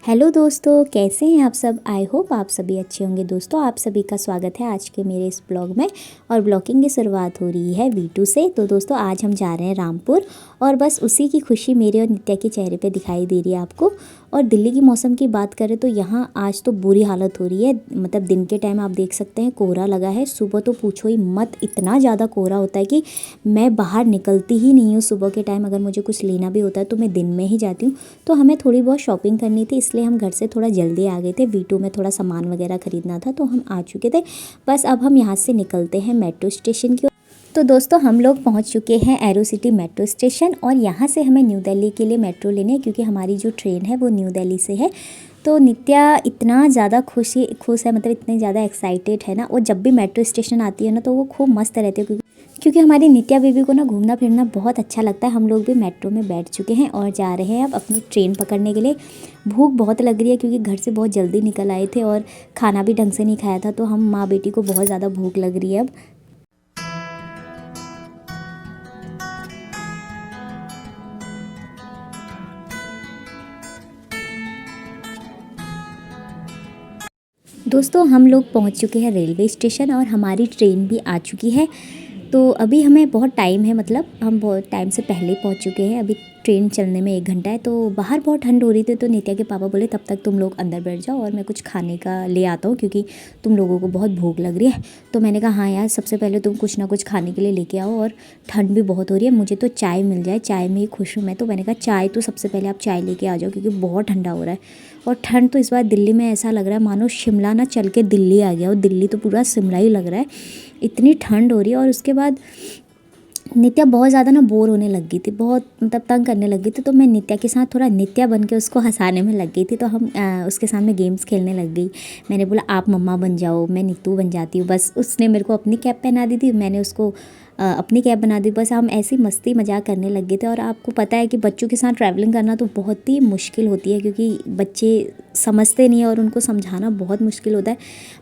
Hello दोस्तों, कैसे हैं आप सब। आई होप आप सभी अच्छे होंगे। दोस्तों, आप सभी का स्वागत है आज के मेरे इस ब्लॉग में। और ब्लॉगिंग की शुरुआत हो रही है V2 से। तो दोस्तों, आज हम जा रहे हैं रामपुर और बस उसी की खुशी मेरे और नित्या के चेहरे पे दिखाई दे रही है आपको। और दिल्ली की मौसम की बात करें तो यहाँ आज तो बुरी हालत हो रही है। मतलब दिन के टाइम आप देख सकते हैं कोहरा लगा है। सुबह तो पूछो ही मत, इतना ज़्यादा कोहरा होता है कि मैं बाहर निकलती ही नहीं हूँ सुबह के टाइम। अगर मुझे कुछ लेना भी होता है तो मैं दिन में ही जाती हूँ। तो हमें थोड़ी बहुत शॉपिंग करनी थी, इसलिए हम घर से थोड़ा जल्दी आ गए थे। V2 में थोड़ा सामान वगैरह ख़रीदना था तो हम आ चुके थे। बस अब हम यहाँ से निकलते हैं मेट्रो स्टेशन की ओर। तो दोस्तों, हम लोग पहुँच चुके हैं एरो सिटी मेट्रो स्टेशन और यहाँ से हमें न्यू दिल्ली के लिए मेट्रो लेनी है, क्योंकि हमारी जो ट्रेन है वो न्यू दिल्ली से है। तो नित्या इतना ज़्यादा खुश है, मतलब इतने ज़्यादा एक्साइटेड है ना। वो जब भी मेट्रो स्टेशन आती है ना तो वो खूब मस्त रहती है, क्योंकि हमारी नित्या बेबी को ना घूमना फिरना बहुत अच्छा लगता है। हम लोग भी मेट्रो में बैठ चुके हैं और जा रहे हैं अब अपनी ट्रेन पकड़ने के लिए। भूख बहुत लग रही है क्योंकि घर से बहुत जल्दी निकल आए थे और खाना भी ढंग से नहीं खाया था। तो हम माँ बेटी को बहुत ज़्यादा भूख लग रही है अब। दोस्तों, हम लोग पहुंच चुके हैं रेलवे स्टेशन और हमारी ट्रेन भी आ चुकी है। तो अभी हमें बहुत टाइम है, मतलब हम बहुत टाइम से पहले पहुंच चुके हैं। अभी ट्रेन चलने में 1 घंटा है। तो बाहर बहुत ठंड हो रही थी, तो नित्या के पापा बोले तब तक तुम लोग अंदर बैठ जाओ और मैं कुछ खाने का ले आता हूँ, क्योंकि तुम लोगों को बहुत भूख लग रही है। तो मैंने कहा हाँ यार, सबसे पहले तुम कुछ ना कुछ खाने के लिए लेके आओ। और ठंड भी बहुत हो रही है, मुझे तो चाय मिल जाए, चाय में ही खुश हूँ मैं। तो मैंने कहा चाय तो सबसे पहले आप चाय लेके आ जाओ, क्योंकि बहुत ठंडा हो रहा है। और ठंड तो इस बार दिल्ली में ऐसा लग रहा है मानो शिमला ना चल के दिल्ली आ गया, और दिल्ली तो पूरा शिमला ही लग रहा है, इतनी ठंड हो रही है। और उसके बाद नित्या बहुत ज़्यादा ना बोर होने लग गई थी, बहुत मतलब तंग करने लग गई थी। तो मैं नित्या के साथ थोड़ा नित्या बन के उसको हंसाने में लग गई थी। तो हम उसके सामने गेम्स खेलने लग गई। मैंने बोला आप मम्मा बन जाओ, मैं नीतू बन जाती हूँ। बस उसने मेरे को अपनी कैप पहना दी थी, मैंने उसको अपनी कैब बना दी। बस हम ऐसी मस्ती मजाक करने लग गए थे। और आपको पता है कि बच्चों के साथ ट्रैवलिंग करना तो बहुत ही मुश्किल होती है, क्योंकि बच्चे समझते नहीं है और उनको समझाना बहुत मुश्किल होता है।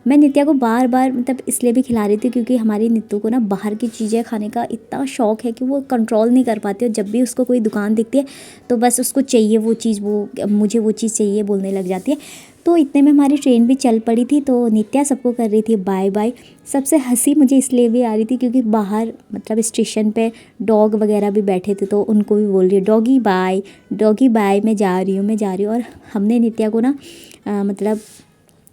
मैं नित्या को बार बार मतलब इसलिए भी खिला रही थी क्योंकि हमारी नित्तू को ना बाहर की चीज़ें खाने का इतना शौक है कि वो कंट्रोल नहीं कर पाती। और जब भी उसको कोई दुकान दिखती है तो बस उसको चाहिए वो चीज़, वो मुझे वो चीज़ चाहिए बोलने लग जाती है। तो इतने में हमारी ट्रेन भी चल पड़ी थी। तो नित्या सबको कर रही थी बाय बाय। सबसे हंसी मुझे इसलिए भी आ रही थी क्योंकि बाहर मतलब स्टेशन पे डॉग वगैरह भी बैठे थे, तो उनको भी बोल रही है डॉगी बाय, डॉगी बाय, मैं जा रही हूँ, मैं जा रही हूँ। और हमने नित्या को ना मतलब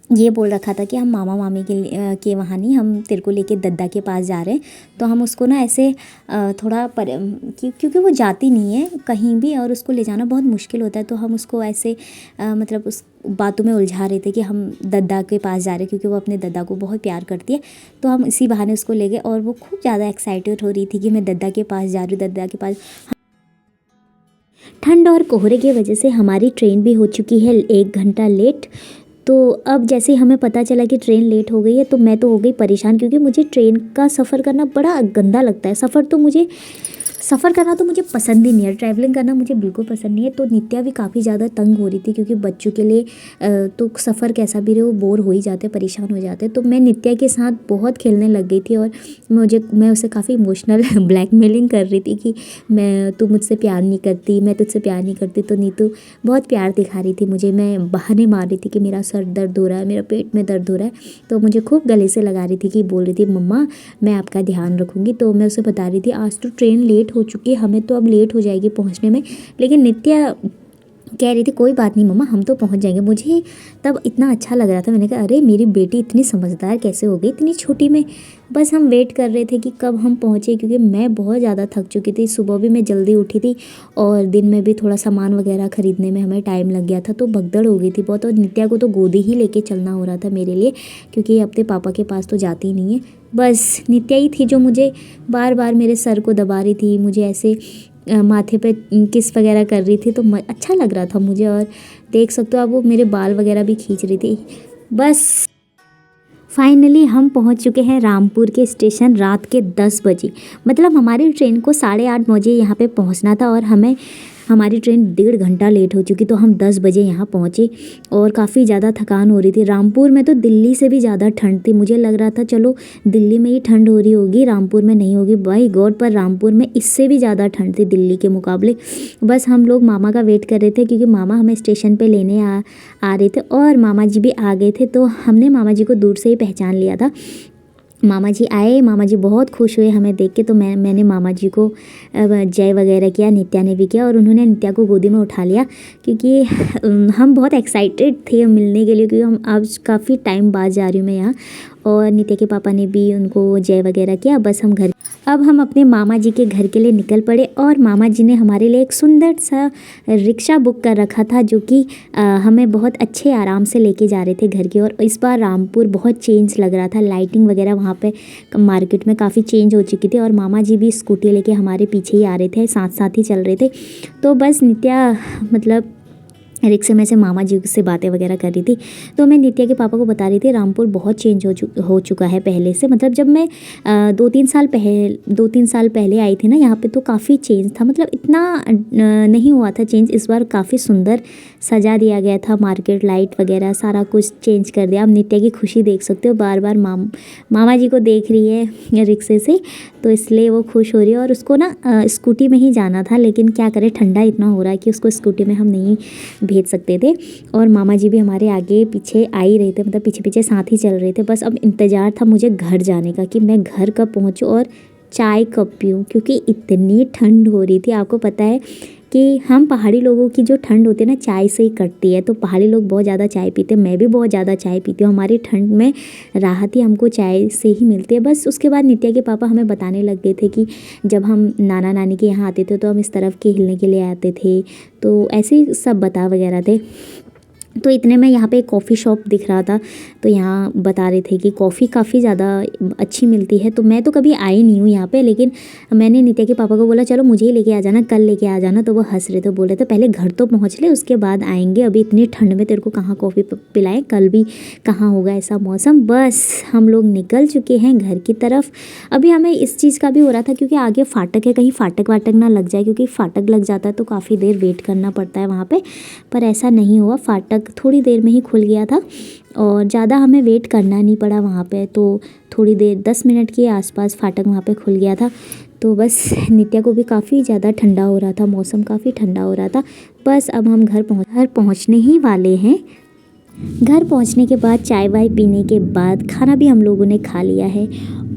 ये बोल रखा था कि हम मामा मामी के वहाँ नहीं, हम तेरे को लेके दद्दा के पास जा रहे हैं। तो हम उसको ना ऐसे थोड़ा पर क्योंकि वो जाती नहीं है कहीं भी और उसको ले जाना बहुत मुश्किल होता है। तो हम उसको ऐसे मतलब उस बातों में उलझा रहे थे कि हम दद्दा के पास जा रहे हैं, क्योंकि वो अपने दद्दा को बहुत प्यार करती है। तो हम इसी बहाने उसको ले गए और वो खूब ज़्यादा एक्साइटेड हो रही थी कि मैं दद्दा के पास जा रही हूँ, दद्दा के पास। ठंड और कोहरे की वजह से हमारी ट्रेन भी हो चुकी है 1 घंटा लेट। तो अब जैसे ही हमें पता चला कि ट्रेन लेट हो गई है तो मैं तो हो गई परेशान, क्योंकि मुझे ट्रेन का सफ़र करना बड़ा गंदा लगता है। सफ़र करना तो मुझे पसंद ही नहीं है, ट्रैवलिंग करना मुझे बिल्कुल पसंद नहीं है। तो नित्या भी काफ़ी ज़्यादा तंग हो रही थी, क्योंकि बच्चों के लिए तो सफ़र कैसा भी रहे वो बोर हो ही जाते, परेशान हो जाते। तो मैं नित्या के साथ बहुत खेलने लग गई थी और मैं उसे काफ़ी इमोशनल ब्लैकमेलिंग कर रही थी कि तू मुझसे प्यार नहीं करती, मैं तुझसे प्यार नहीं करती। तो नीतू बहुत प्यार दिखा रही थी मुझे। मैं बहाने मार रही थी कि मेरा सर दर्द हो रहा है, मेरा पेट में दर्द हो रहा है। तो मुझे खूब गले से लगा रही थी कि बोल रही थी मम्मा मैं आपका ध्यान रखूँगी। तो मैं उसे बता रही थी आज तो ट्रेन लेट हो चुकी है, हमें तो अब लेट हो जाएगी पहुंचने में। लेकिन नित्या कह रही थी कोई बात नहीं मम्मा, हम तो पहुंच जाएंगे। मुझे तब इतना अच्छा लग रहा था, मैंने कहा अरे मेरी बेटी इतनी समझदार कैसे हो गई इतनी छोटी में। बस हम वेट कर रहे थे कि कब हम पहुँचे, क्योंकि मैं बहुत ज़्यादा थक चुकी थी। सुबह भी मैं जल्दी उठी थी और दिन में भी थोड़ा सामान वगैरह ख़रीदने में हमें टाइम लग गया था, तो भगदड़ हो गई थी बहुत। और नित्या को तो गोदी ही लेके चलना हो रहा था मेरे लिए, क्योंकि अपने पापा के पास तो जाती ही नहीं है। बस नित्या ही थी जो मुझे बार बार मेरे सर को दबा रही थी, मुझे ऐसे माथे पे किस वगैरह कर रही थी। तो अच्छा लग रहा था मुझे। और देख सकते हो आप वो मेरे बाल वगैरह भी खींच रही थी। बस फाइनली हम पहुंच चुके हैं रामपुर के स्टेशन रात के 10 बजे। मतलब हमारी ट्रेन को 8:30 बजे यहाँ पे पहुँचना था और हमें हमारी ट्रेन 1.5 घंटा लेट हो चुकी, तो हम 10 बजे यहाँ पहुँचे और काफ़ी ज़्यादा थकान हो रही थी। रामपुर में तो दिल्ली से भी ज़्यादा ठंड थी। मुझे लग रहा था चलो दिल्ली में ही ठंड हो रही होगी, रामपुर में नहीं होगी। बाई गॉड, पर रामपुर में इससे भी ज़्यादा ठंड थी दिल्ली के मुकाबले। बस हम लोग मामा का वेट कर रहे थे क्योंकि मामा हमें स्टेशन पे लेने आ रहे थे और मामा जी भी आ गए थे। तो हमने मामा जी को दूर से ही पहचान लिया था। मामा जी आए, मामा जी बहुत खुश हुए हमें देख के। तो मैंने मामा जी को जय वगैरह किया, नित्या ने भी किया और उन्होंने नित्या को गोदी में उठा लिया क्योंकि हम बहुत एक्साइटेड थे मिलने के लिए, क्योंकि हम आज काफ़ी टाइम बाद जा रही हूँ मैं यहाँ। और नित्या के पापा ने भी उनको जय वगैरह किया। बस अब हम अपने मामा जी के घर के लिए निकल पड़े और मामा जी ने हमारे लिए एक सुंदर सा रिक्शा बुक कर रखा था जो कि हमें बहुत अच्छे आराम से लेके जा रहे थे घर की ओर। इस बार रामपुर बहुत चेंज लग रहा था, लाइटिंग वगैरह वहाँ पे मार्केट में काफ़ी चेंज हो चुकी थी और मामा जी भी स्कूटी लेके हमारे पीछे ही आ रहे थे, साथ साथ ही चल रहे थे। तो बस नित्या मतलब रिक्शे में से मामा जी से बातें वगैरह कर रही थी। तो मैं नित्या के पापा को बता रही थी रामपुर बहुत चेंज हो चुका है पहले से। मतलब जब मैं 2-3 साल पहले आई थी ना यहाँ पे, तो काफ़ी चेंज था। मतलब इतना नहीं हुआ था चेंज। इस बार काफ़ी सुंदर सजा दिया गया था, मार्केट लाइट वगैरह सारा कुछ चेंज कर दिया। आप नित्या की खुशी देख सकते हो, बार बार मामा जी को देख रही है रिक्शे से, तो इसलिए वो खुश हो रही है। और उसको ना स्कूटी में ही जाना था, लेकिन क्या करें ठंडा इतना हो रहा है कि उसको स्कूटी में हम नहीं भेज सकते थे। और मामा जी भी हमारे आगे पीछे आ ही रहे थे, मतलब पीछे पीछे साथ ही चल रहे थे। बस अब इंतज़ार था मुझे घर जाने का कि मैं घर कब पहुंचूं और चाय कब पीऊँ, क्योंकि इतनी ठंड हो रही थी। आपको पता है कि हम पहाड़ी लोगों की जो ठंड होती है ना चाय से ही कटती है। तो पहाड़ी लोग बहुत ज़्यादा चाय पीते हैं, मैं भी बहुत ज़्यादा चाय पीती हूँ। हमारी ठंड में राहत ही हमको चाय से ही मिलती है। बस उसके बाद नित्या के पापा हमें बताने लग गए थे कि जब हम नाना नानी के यहाँ आते थे तो हम इस तरफ के हिलने के लिए आते थे, तो ऐसे ही सब बता वगैरह थे। तो इतने में यहाँ पे एक कॉफ़ी शॉप दिख रहा था, तो यहाँ बता रहे थे कि कॉफ़ी काफ़ी ज़्यादा अच्छी मिलती है। तो मैं तो कभी आई नहीं हूँ यहाँ पे, लेकिन मैंने नित्या के पापा को बोला चलो मुझे ही लेके आ जाना, कल लेके आ जाना। तो वो हंस रहे थे, बोल रहे थे पहले घर तो पहुँच ले उसके बाद आएंगे, अभी इतनी ठंड में तेरे को कहाँ कॉफ़ी पिलाएं, कल भी कहाँ होगा ऐसा मौसम। बस हम लोग निकल चुके हैं घर की तरफ। अभी हमें इस चीज़ का भी हो रहा था क्योंकि आगे फाटक है, कहीं फाटक वाटक ना लग जाए, क्योंकि फाटक लग जाता है तो काफ़ी देर वेट करना पड़ता है वहाँ पर ऐसा नहीं हुआ। फाटक थोड़ी देर में ही खुल गया था और ज़्यादा हमें वेट करना नहीं पड़ा वहाँ पे। तो थोड़ी देर 10 मिनट के आसपास फाटक वहाँ पे खुल गया था। तो बस नित्या को भी काफ़ी ज़्यादा ठंडा हो रहा था, मौसम काफ़ी ठंडा हो रहा था। बस अब हम घर पहुँचने ही वाले हैं। घर पहुंचने के बाद चाय वाय पीने के बाद खाना भी हम लोगों ने खा लिया है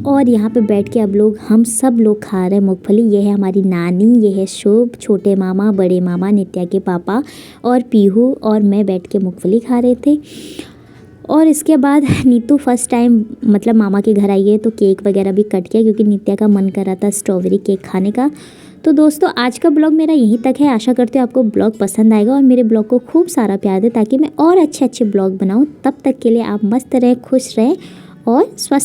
और यहाँ पे बैठ के अब हम सब लोग खा रहे हैं मूंगफली। ये है हमारी नानी, ये है शुभ, छोटे मामा, बड़े मामा, नित्या के पापा और पीहू और मैं बैठ के मूंगफली खा रहे थे। और इसके बाद नीतू फर्स्ट टाइम मतलब मामा के घर आई है, तो केक वगैरह भी कट किया क्योंकि नित्या का मन कर रहा था स्ट्रॉबेरी केक खाने का। तो दोस्तों आज का ब्लॉग मेरा यहीं तक है। आशा करते हो आपको ब्लॉग पसंद आएगा और मेरे ब्लॉग को खूब सारा प्यार दे ताकि मैं और अच्छे अच्छे ब्लॉग बनाऊँ। तब तक के लिए आप मस्त रहें, खुश रहें और स्वस्थ